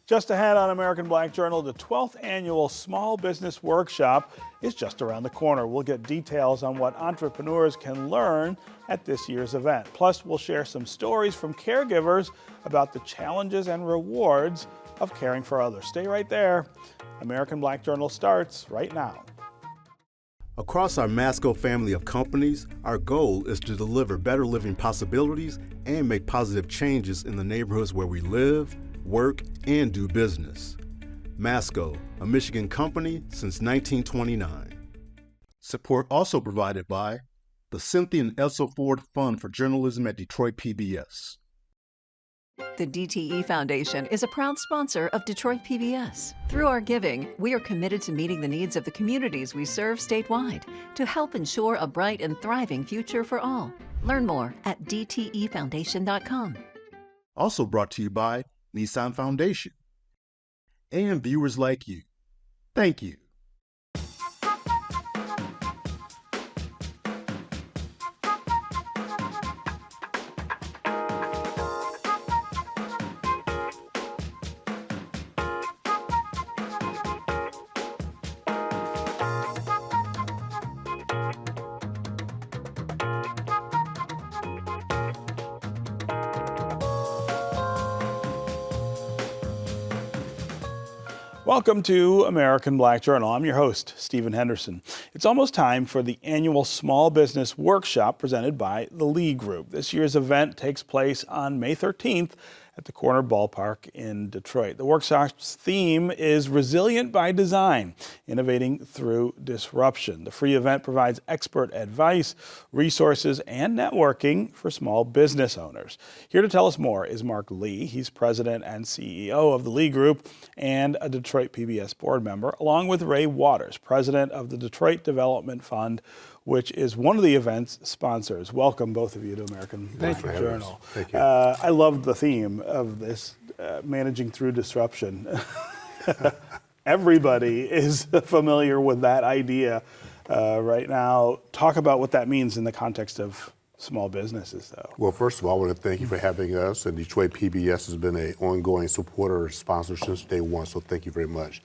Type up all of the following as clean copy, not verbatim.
Just ahead on American Black Journal, the 12th annual Small Business Workshop is just around the corner. We'll get details on what entrepreneurs can learn at this year's event. Plus, we'll share some stories from caregivers about the challenges and rewards of caring for others. Stay right there. American Black Journal starts right now. Across our Masco family of companies, our goal is to deliver better living possibilities and make positive changes in the neighborhoods where we live, work, and do business. Masco, a Michigan company since 1929. Support also provided by the Cynthia and Elsa Ford Fund for Journalism at Detroit PBS. The DTE Foundation is a proud sponsor of Detroit PBS. Through our giving, we are committed to meeting the needs of the communities we serve statewide to help ensure a bright and thriving future for all. Learn more at dtefoundation.com. Also brought to you by Nissan Foundation and viewers like you. Thank you. Welcome to American Black Journal. I'm your host, Stephen Henderson. It's almost time for the annual Small Business Workshop presented by the Lee Group. This year's event takes place on May 13th at the Corner Ballpark in Detroit. The workshop's theme is Resilient by Design, Innovating Through Disruption. The free event provides expert advice, resources, and networking for small business owners. Here to tell us more is Mark Lee. He's president and CEO of the Lee Group and a Detroit PBS board member, along with Ray Waters, president of the Detroit Development Fund, which is one of the event's sponsors. Welcome, both of you, to American Black Journal. Thank you. I love the theme of this, managing through disruption. Everybody is familiar with that idea right now. Talk about what that means in the context of small businesses, though. Well, first of all, I want to thank you for having us. And Detroit PBS has been an ongoing supporter, sponsor since day one, so thank you very much.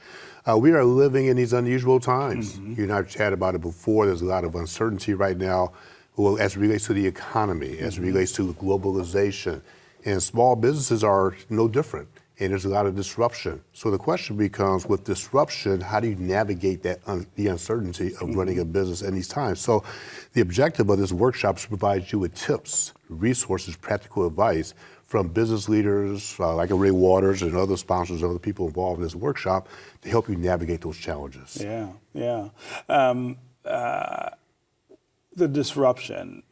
We are living in these unusual times. You and I have chatted about it before. There's a lot of uncertainty right now, well, as it relates to the economy, as it relates to globalization. And small businesses are no different. And there's a lot of disruption. So the question becomes, with disruption, how do you navigate that the uncertainty of running a business in these times? So the objective of this workshop is to provide you with tips, resources, practical advice from business leaders like Ray Waters and other sponsors and other people involved in this workshop to help you navigate those challenges. Yeah. The disruption,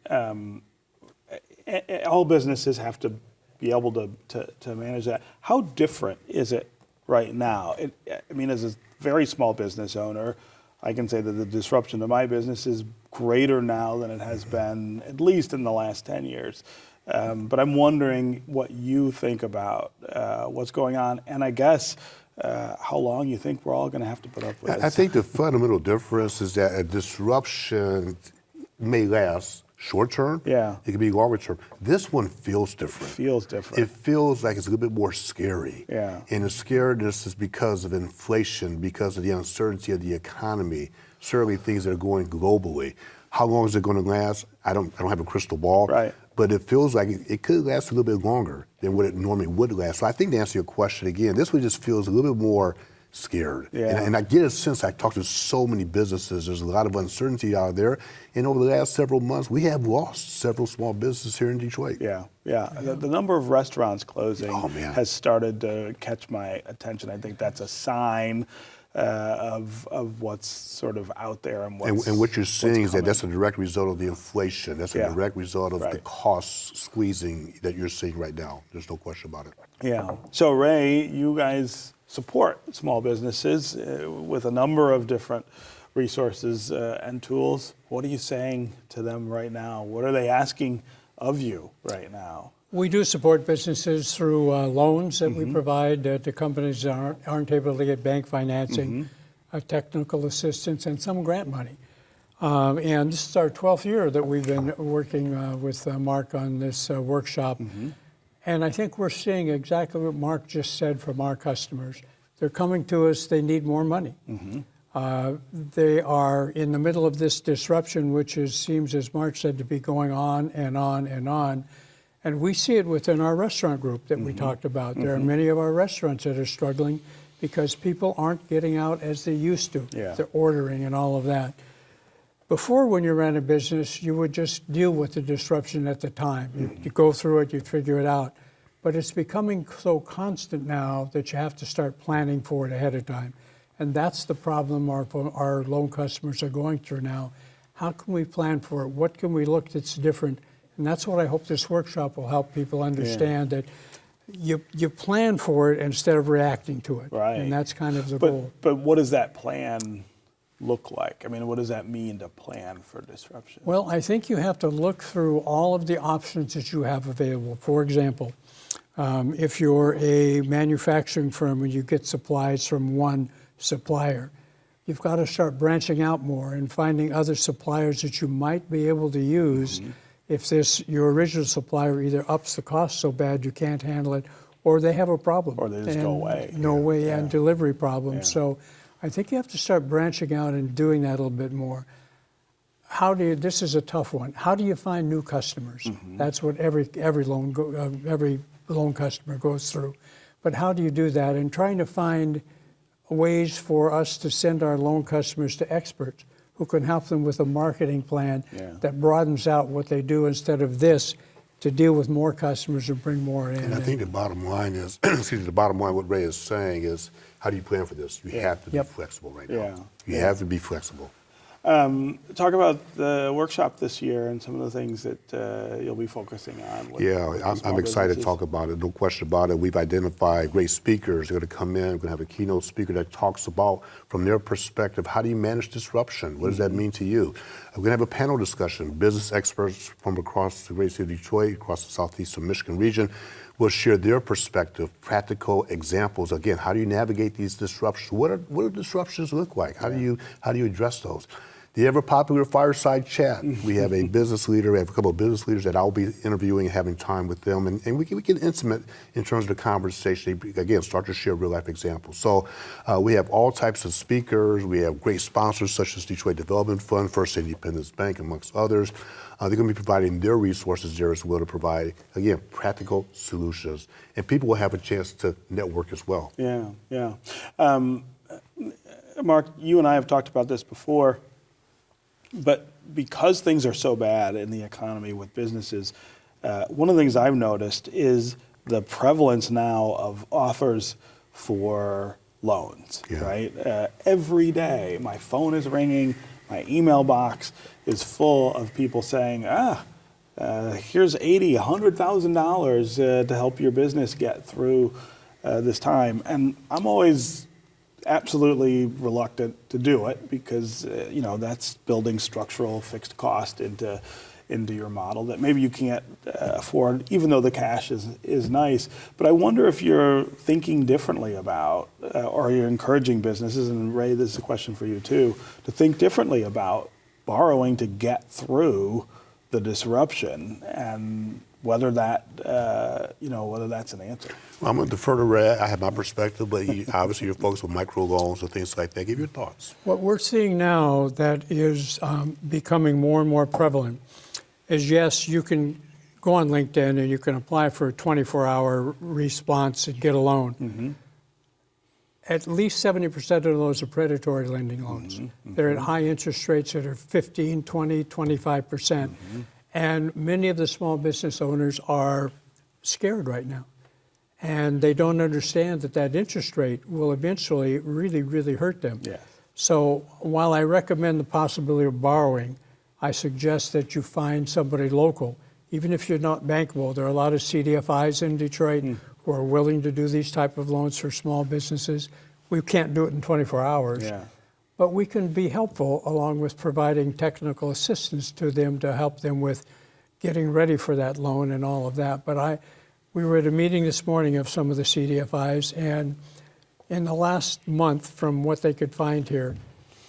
all businesses have to be able to manage that. How different is it right now? I mean, as a very small business owner, I can say that the disruption to my business is greater now than it has been, at least in the last 10 years. But I'm wondering what you think about what's going on, and I guess how long you think we're all going to have to put up with this. I think the fundamental difference is that a disruption may last short term. Yeah. It can be longer term. This one feels different. It feels like it's a little bit more scary. Yeah. And the scaredness is because of inflation, because of the uncertainty of the economy, certainly things that are going globally. How long is it going to last? I don't have a crystal ball. Right. But it feels like it could last a little bit longer than what it normally would last. So I think to answer your question again, this one just feels a little bit more scared. Yeah. And I get a sense, I talk to so many businesses, there's a lot of uncertainty out there. And over the last several months, we have lost several small businesses here in Detroit. Yeah. The number of restaurants closing has started to catch my attention. I think that's a sign of what's sort of out there and what you're seeing is that that's a direct result of the inflation. That's a direct result of the cost squeezing that you're seeing right now. There's no question about it. Yeah. So Ray, you guys support small businesses with a number of different resources and tools. What are you saying to them right now? What are they asking of you right now? We do support businesses through loans that we provide to companies that aren't able to get bank financing, technical assistance, and some grant money. And this is our 12th year that we've been working with Mark on this workshop. And I think we're seeing exactly what Mark just said from our customers. They're coming to us, they need more money. They are in the middle of this disruption, which seems, as Mark said, to be going on and on and on. And we see it within our restaurant group that we talked about. There are many of our restaurants that are struggling because people aren't getting out as they used to. Yeah. They're ordering and all of that. Before, when you ran a business, you would just deal with the disruption at the time. You go through it, you figure it out. But it's becoming so constant now that you have to start planning for it ahead of time. And that's the problem our loan customers are going through now. How can we plan for it? What can we look that's different? And that's what I hope this workshop will help people understand, that you plan for it instead of reacting to it. Right. And that's kind of the goal. But what does that plan look like? I mean, what does that mean to plan for disruption? Well, I think you have to look through all of the options that you have available. For example, if you're a manufacturing firm and you get supplies from one supplier, you've got to start branching out more and finding other suppliers that you might be able to use if your original supplier either ups the cost so bad you can't handle it, or they have a problem. Or they just go away. No way, and delivery problems. Yeah. So I think you have to start branching out and doing that a little bit more. This is a tough one. How do you find new customers? That's what every loan customer goes through. But how do you do that? And trying to find ways for us to send our loan customers to experts who can help them with a marketing plan that broadens out what they do instead of this, to deal with more customers and bring more in. And I think the bottom line is, what Ray is saying is, how do you plan for this? You have to be flexible right now. You have to be flexible. Talk about the workshop this year and some of the things that you'll be focusing on. I'm excited to talk about it, no question about it. We've identified great speakers. They're going to come in. We're going to have a keynote speaker that talks about, from their perspective, how do you manage disruption? What does that mean to you? We're going to have a panel discussion. Business experts from across the great city of Detroit, across the southeastern Michigan region, will share their perspective, practical examples. Again, how do you navigate these disruptions? What do disruptions look like? How do you address those? The ever popular fireside chat. We have a business leader. We have a couple of business leaders that I'll be interviewing and having time with them, and we get intimate in terms of the conversation. Again, start to share real life examples. So we have all types of speakers. We have great sponsors such as Detroit Development Fund, First Independence Bank, amongst others. They're going to be providing their resources there as well to provide, again, practical solutions, and people will have a chance to network as well. Yeah. Mark, you and I have talked about this before. But because things are so bad in the economy with businesses, one of the things I've noticed is the prevalence now of offers for loans, right? Every day, my phone is ringing, my email box is full of people saying, here's $80,000, $100,000 to help your business get through this time. And I'm always absolutely reluctant to do it because that's building structural fixed cost into your model that maybe you can't afford, even though the cash is nice. But I wonder if you're thinking differently about, or you're encouraging businesses, and Ray, this is a question for you too, to think differently about borrowing to get through the disruption, and whether that's an answer. Well, I'm going to defer to Ray. I have my perspective, but obviously you're focused on microloans and things like that. Give your thoughts. What we're seeing now that is becoming more and more prevalent is, yes, you can go on LinkedIn and you can apply for a 24-hour response and get a loan. At least 70% of those are predatory lending loans. They're at high interest rates that are 15, 20, 25%. And many of the small business owners are scared right now. And they don't understand that interest rate will eventually really, really hurt them. Yes. So while I recommend the possibility of borrowing, I suggest that you find somebody local. Even if you're not bankable, there are a lot of CDFIs in Detroit who are willing to do these type of loans for small businesses. We can't do it in 24 hours. But we can be helpful along with providing technical assistance to them to help them with getting ready for that loan and all of that. But we were at a meeting this morning of some of the CDFIs, and in the last month, from what they could find here,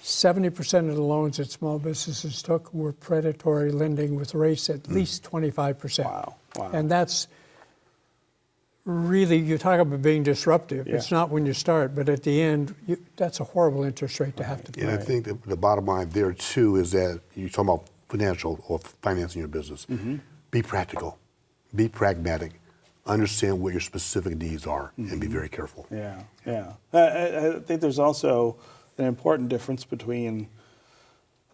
70% of the loans that small businesses took were predatory lending with rates at least 25%. Wow. And that's really, you talk about being disruptive. Yeah. It's not when you start, but at the end, that's a horrible interest rate to have to pay. And I think that the bottom line there too is that you're talking about financial or financing your business. Be practical, be pragmatic, understand what your specific needs are, and be very careful. Yeah, yeah. I think there's also an important difference between,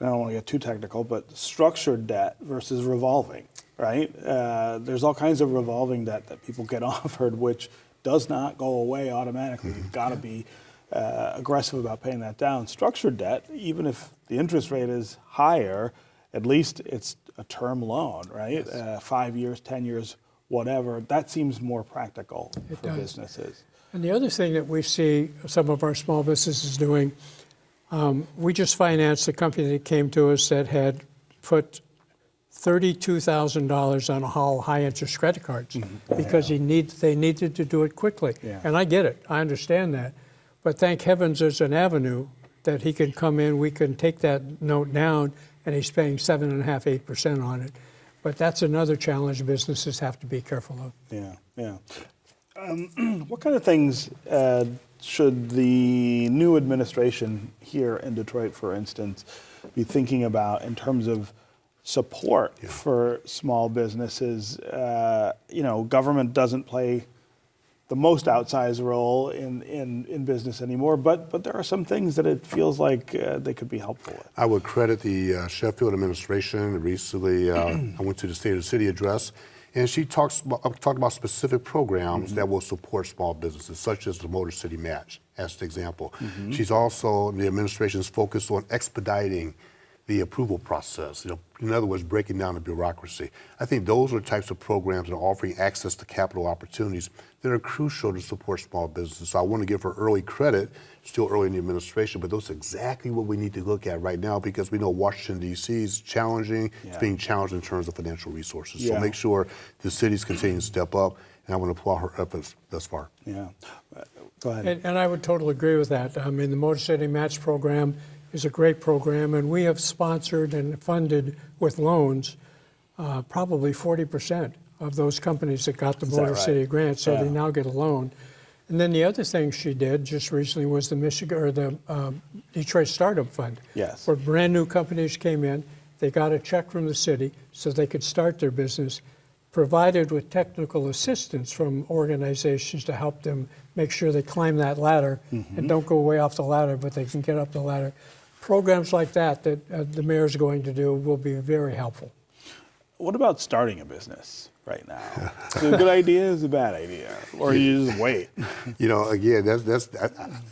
I don't want to get too technical, but structured debt versus revolving, right? There's all kinds of revolving debt that people get offered, which does not go away automatically. You've got to be aggressive about paying that down. Structured debt, even if the interest rate is higher, at least it's a term loan, right? 5 years, 10 years, whatever. That seems more practical for businesses. And the other thing that we see some of our small businesses doing, we just financed a company that came to us that had put $32,000 on all high-interest credit cards because they needed to do it quickly. Yeah. And I get it. I understand that. But thank heavens there's an avenue that he can come in, we can take that note down, and he's paying 7.5%, 8% on it. But that's another challenge businesses have to be careful of. Yeah, yeah. What kind of things should the new administration here in Detroit, for instance, be thinking about in terms of support for small businesses? Government doesn't play the most outsized role in business anymore, but there are some things that it feels like they could be helpful with. I would credit the Sheffield administration. Recently, I went to the State of the City address, and she talked about specific programs that will support small businesses, such as the Motor City Match, as an example. She's also, the administration's focused on expediting the approval process, in other words, breaking down the bureaucracy. I think those are the types of programs that are offering access to capital opportunities that are crucial to support small businesses. So I want to give her early credit, still early in the administration, but those are exactly what we need to look at right now because we know Washington, D.C. is challenging. It's being challenged in terms of financial resources. So make sure the cities continue to step up, and I want to applaud her efforts thus far. Yeah. Go ahead. And I would totally agree with that. I mean, the Motor City Match program is a great program, and we have sponsored and funded with loans probably 40% of those companies that got the Motor City grant, so they now get a loan. And then the other thing she did just recently was the Detroit Startup Fund. Yes. Where brand new companies came in, they got a check from the city so they could start their business, provided with technical assistance from organizations to help them make sure they climb that ladder and don't go way off the ladder, but they can get up the ladder. Programs like that the mayor's going to do will be very helpful. What about starting a business right now? Is it a good idea? Is it a bad idea? Or you just wait? Again,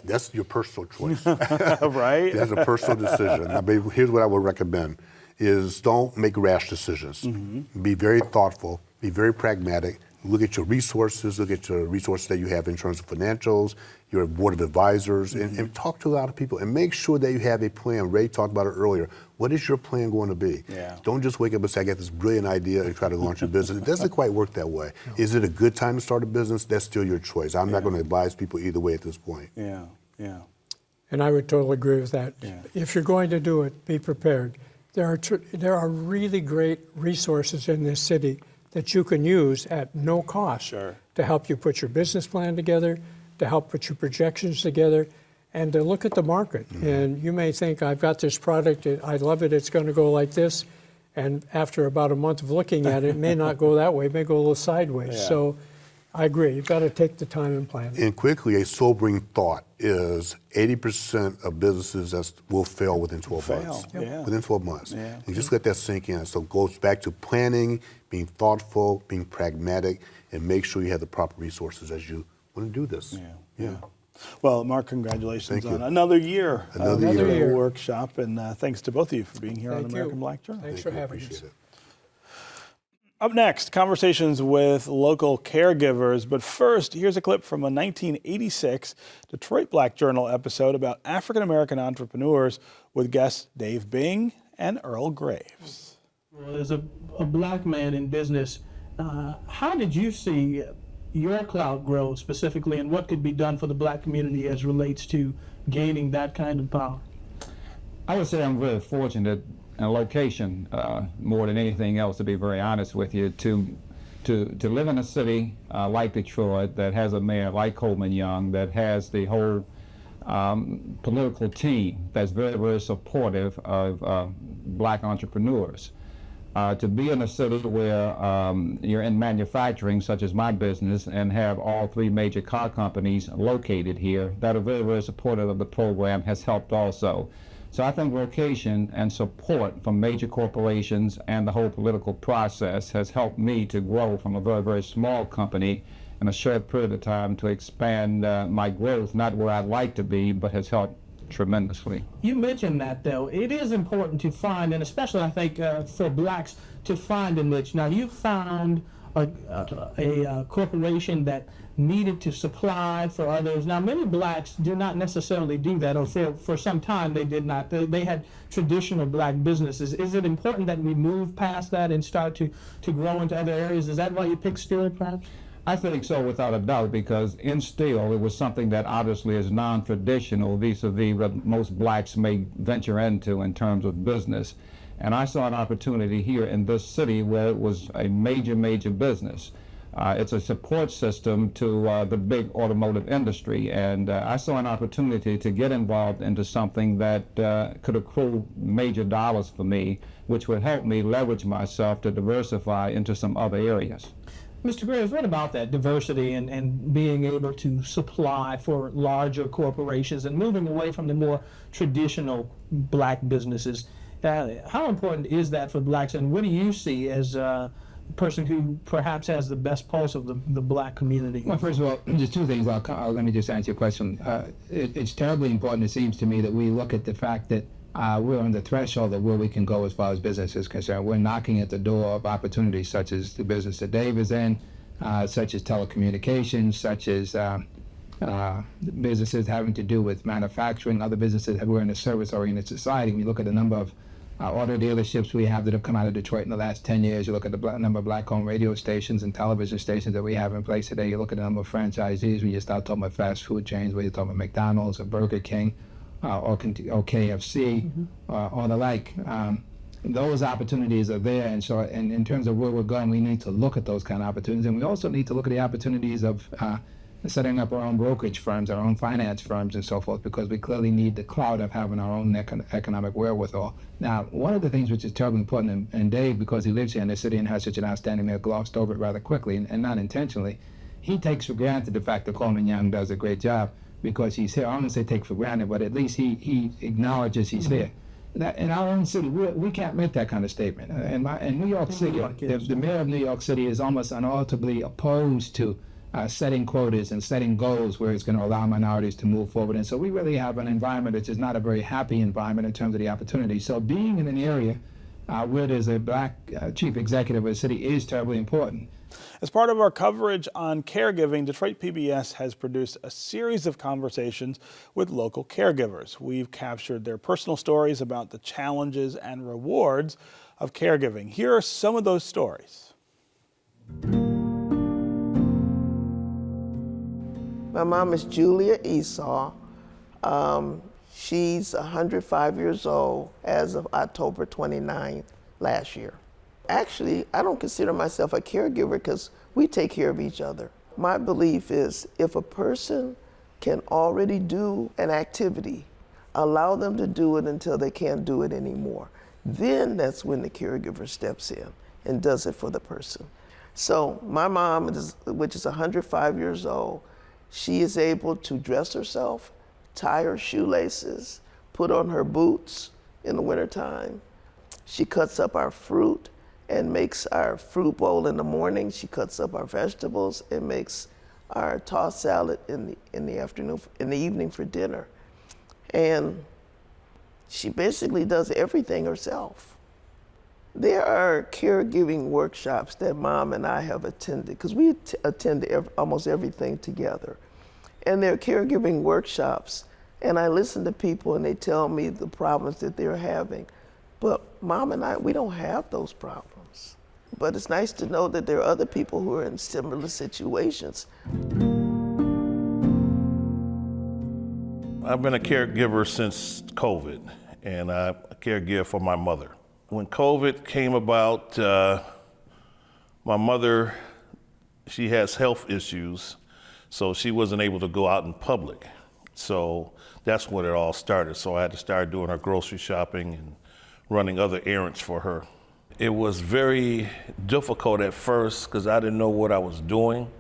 that's your personal choice. Right? That's a personal decision. I mean, here's what I would recommend is don't make rash decisions. Be very thoughtful, be very pragmatic, look at your resources that you have in terms of financials, your board of advisors, and talk to a lot of people and make sure that you have a plan. Ray talked about it earlier. What is your plan going to be? Yeah. Don't just wake up and say, I got this brilliant idea and try to launch a business. It doesn't quite work that way. No. Is it a good time to start a business? That's still your choice. I'm not going to advise people either way at this point. Yeah, yeah. And I would totally agree with that. Yeah. If you're going to do it, be prepared. There are really great resources in this city that you can use at no cost to help you put your business plan together, to help put your projections together, and to look at the market. And you may think, I've got this product, I love it, it's going to go like this. And after about a month of looking at it, it may not go that way, it may go a little sideways. Yeah. So I agree, you've got to take the time and plan. And quickly, a sobering thought is 80% of businesses will fail within 12 months. Yeah. Within 12 months. Yeah. And just let that sink in. So it goes back to planning, being thoughtful, being pragmatic, and make sure you have the proper resources as you want to do this. Yeah. Well, Mark, congratulations on you. another year of the year. workshop, and thanks to both of you for being here on Thank American you. Black Journal. Thanks for having us. Appreciate it. Up next, conversations with local caregivers. But first, here's a clip from a 1986 Detroit Black Journal episode about African-American entrepreneurs with guests Dave Bing and Earl Graves. Well, as a black man in business, how did you see your clout grow specifically, and what could be done for the black community as relates to gaining that kind of power? I would say I'm very fortunate in a location, more than anything else, to be very honest with you, to to live in a city like Detroit that has a mayor like Coleman Young, that has the whole political team that's very, very supportive of black entrepreneurs. To be in a city where you're in manufacturing, such as my business, and have all three major car companies located here that are very, very supportive of the program has helped also. So I think location and support from major corporations and the whole political process has helped me to grow from a very, very small company in a short period of time to expand my growth, not where I'd like to be, but has helped tremendously. You mentioned that, though. It is important to find, and especially I think for blacks, to find a niche. Now, you found a corporation that needed to supply for others. Now, many blacks do not necessarily do that, or for some time they did not. They had traditional black businesses. Is it important that we move past that and start to grow into other areas? Is that why you picked steel, perhaps? I think so, without a doubt, because in steel, it was something that obviously is non-traditional vis-a-vis what most blacks may venture into in terms of business. And I saw an opportunity here in this city where it was a major, major business. It's a support system to the big automotive industry, and I saw an opportunity to get involved into something that could accrue major dollars for me, which would help me leverage myself to diversify into some other areas. Mr. Graves, what about that diversity and being able to supply for larger corporations and moving away from the more traditional black businesses? How important is that for blacks, and what do you see as a person who perhaps has the best pulse of the black community? Well, first of all, just two things. Let me just answer your question. It's terribly important, it seems to me, that we look at the fact that we're on the threshold of where we can go as far as business is concerned. We're knocking at the door of opportunities such as the business that Dave is in, such as telecommunications, such as businesses having to do with manufacturing, other businesses that we're in a service-oriented society. We look at the number of auto dealerships we have that have come out of Detroit in the last 10 years. You look at the number of black-owned radio stations and television stations that we have in place today. You look at the number of franchisees. When you start talking about fast food chains, whether you're talking about McDonald's or Burger King, or KFC, or the like. Those opportunities are there, and so in terms of where we're going, we need to look at those kind of opportunities, and we also need to look at the opportunities of setting up our own brokerage firms, our own finance firms, and so forth, because we clearly need the clout of having our own economic wherewithal. Now, one of the things which is terribly important, and Dave, because he lives here in the city and has such an outstanding name, glossed over it rather quickly, and not intentionally, he takes for granted the fact that Coleman Young does a great job because he's here. I don't say take for granted, but at least he acknowledges he's here. That in our own city, we can't make that kind of statement. In New York City, the mayor of New York City is almost unalterably opposed to setting quotas and setting goals where it's going to allow minorities to move forward. And so we really have an environment which is not a very happy environment in terms of the opportunities. So being in an area where there's a black chief executive of the city is terribly important. As part of our coverage on caregiving, Detroit PBS has produced a series of conversations with local caregivers. We've captured their personal stories about the challenges and rewards of caregiving. Here are some of those stories. My mom is Julia Esau. She's 105 years old as of October 29th last year. Actually, I don't consider myself a caregiver because we take care of each other. My belief is if a person can already do an activity, allow them to do it until they can't do it anymore. Then that's when the caregiver steps in and does it for the person. So my mom, which is 105 years old, she is able to dress herself, tie her shoelaces, put on her boots in the wintertime. She cuts up our fruit and makes our fruit bowl in the morning. She cuts up our vegetables and makes our tossed salad in the afternoon, in the evening for dinner. And she basically does everything herself. There are caregiving workshops that Mom and I have attended, because we attend almost everything together. And there are caregiving workshops, and I listen to people and they tell me the problems that they're having. But Mom and I, we don't have those problems. But it's nice to know that there are other people who are in similar situations. I've been a caregiver since COVID, and I caregive for my mother. When COVID came about, my mother she has health issues, so she wasn't able to go out in public. So that's when it all started. So I had to start doing her grocery shopping and running other errands for her. It was very difficult at first because I didn't know what I was doing,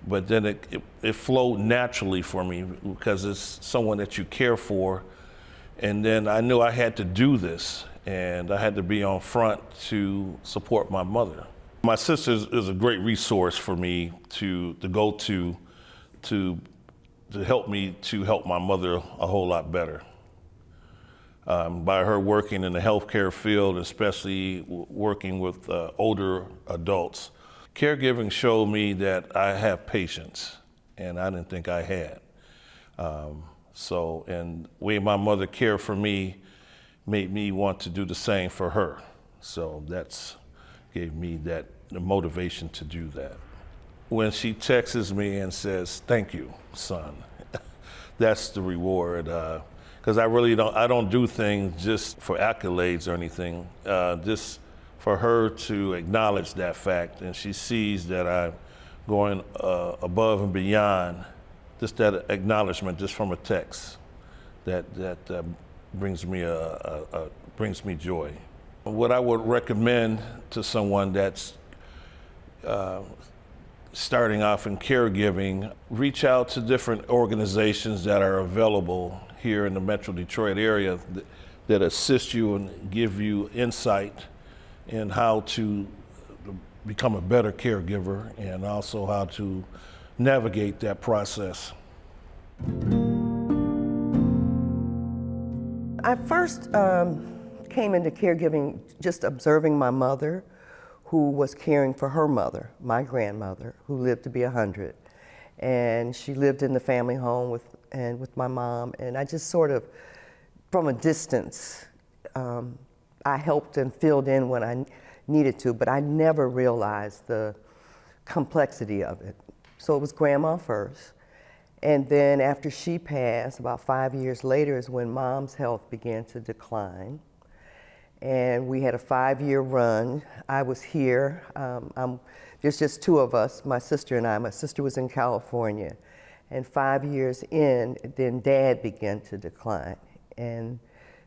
but then it flowed naturally for me because it's someone that you care for. And then I knew I had to do this, and I had to be on front to support my mother. My sister is a great resource for me to go to help me to help my mother a whole lot better. By her working in the healthcare field, especially working with older adults, caregiving showed me that I have patience, and I didn't think I had. And the way my mother cared for me made me want to do the same for her. So that's gave me the motivation to do that. When she texts me and says, "Thank you, son," that's the reward. Because I don't do things just for accolades or anything, just for her to acknowledge that fact, and she sees that I'm going above and beyond, just that acknowledgement just from a text, that brings me joy. What I would recommend to someone that's starting off in caregiving, reach out to different organizations that are available here in the Metro Detroit area that assist you and give you insight in how to become a better caregiver and also how to navigate that process. I first came into caregiving just observing my mother, who was caring for her mother, my grandmother, who lived to be 100. And she lived in the family home with my mom, and I just sort of, from a distance, I helped and filled in when I needed to, but I never realized the complexity of it. So it was Grandma first, and then after she passed, about 5 years later is when Mom's health began to decline. And we had a 5-year run. I was here. There's just two of us, my sister and I. My sister was in California. And 5 years in, then Dad began to decline. And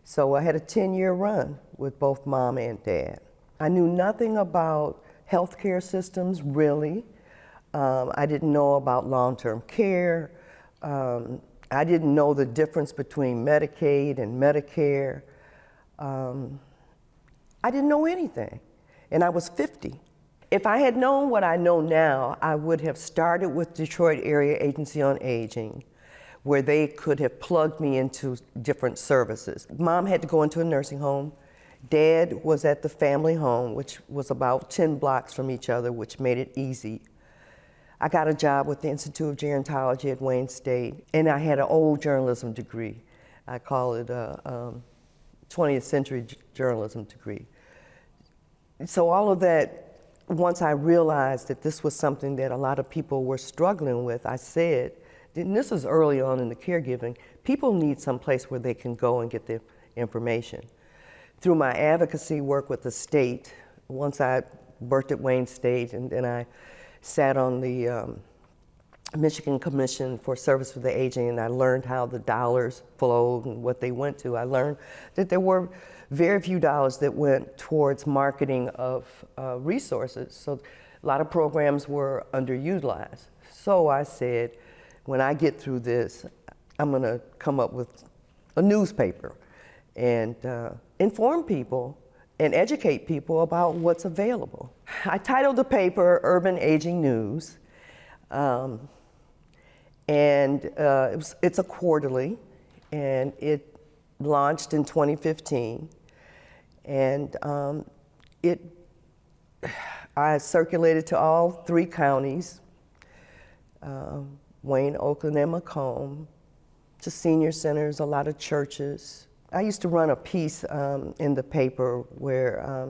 so I had a 10-year run with both Mom and Dad. I knew nothing about healthcare systems, really. I didn't know about long-term care. I didn't know the difference between Medicaid and Medicare. I didn't know anything, and I was 50. If I had known what I know now, I would have started with Detroit Area Agency on Aging, where they could have plugged me into different services. Mom had to go into a nursing home. Dad was at the family home, which was about 10 blocks from each other, which made it easy. I got a job with the Institute of Gerontology at Wayne State, and I had an old journalism degree. I call it a 20th century journalism degree. So all of that, once I realized that this was something that a lot of people were struggling with, I said, and this is early on in the caregiving, people need some place where they can go and get the information. Through my advocacy work with the state, once I worked at Wayne State, and then I sat on the Michigan Commission for Service for the Aging, and I learned how the dollars flowed and what they went to. I learned that there were very few dollars that went towards marketing of resources. So a lot of programs were underutilized. So I said, when I get through this, I'm gonna come up with a newspaper and inform people and educate people about what's available. I titled the paper Urban Aging News. It's a quarterly, and it launched in 2015. And I circulated to all 3 counties, Wayne, Oakland, and Macomb, to senior centers, a lot of churches. I used to run a piece in the paper where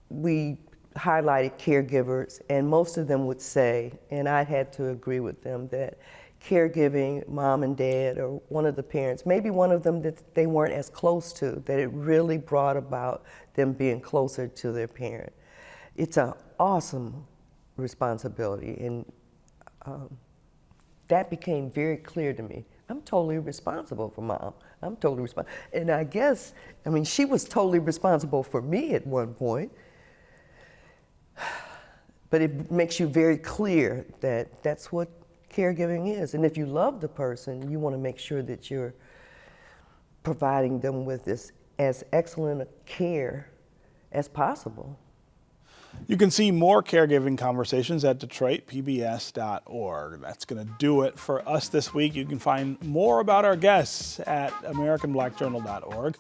we highlighted caregivers, and most of them would say, and I had to agree with them, that caregiving, Mom and Dad, or one of the parents, maybe one of them that they weren't as close to, that it really brought about them being closer to their parent. It's an awesome responsibility, and that became very clear to me. I'm totally responsible for Mom. I'm totally responsible. And I guess, I mean, she was totally responsible for me at one point. But it makes you very clear that that's what caregiving is. And if you love the person, you want to make sure that you're providing them with this as excellent a care as possible. You can see more Caregiving Conversations at DetroitPBS.org. That's going to do it for us this week. You can find more about our guests at AmericanBlackJournal.org,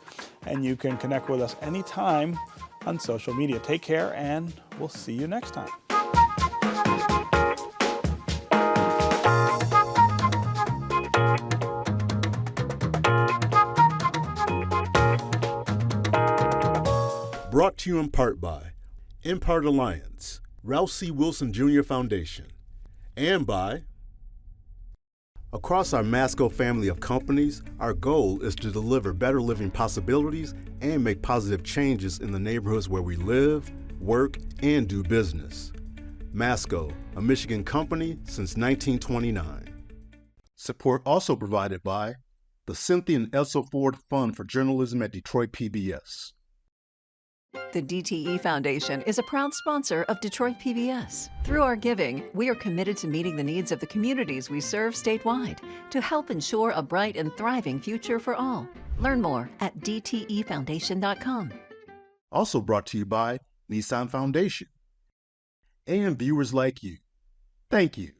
and you can connect with us anytime on social media. Take care, and we'll see you next time. Brought to you in part by Impart Alliance, Ralph C. Wilson Jr. Foundation, and by across our Masco family of companies, our goal is to deliver better living possibilities and make positive changes in the neighborhoods where we live, work, and do business. Masco, a Michigan company since 1929. Support also provided by the Cynthia and Elsa Ford Fund for Journalism at Detroit PBS. The DTE Foundation is a proud sponsor of Detroit PBS. Through our giving, we are committed to meeting the needs of the communities we serve statewide to help ensure a bright and thriving future for all. Learn more at dtefoundation.com. Also brought to you by Nissan Foundation and viewers like you. Thank you.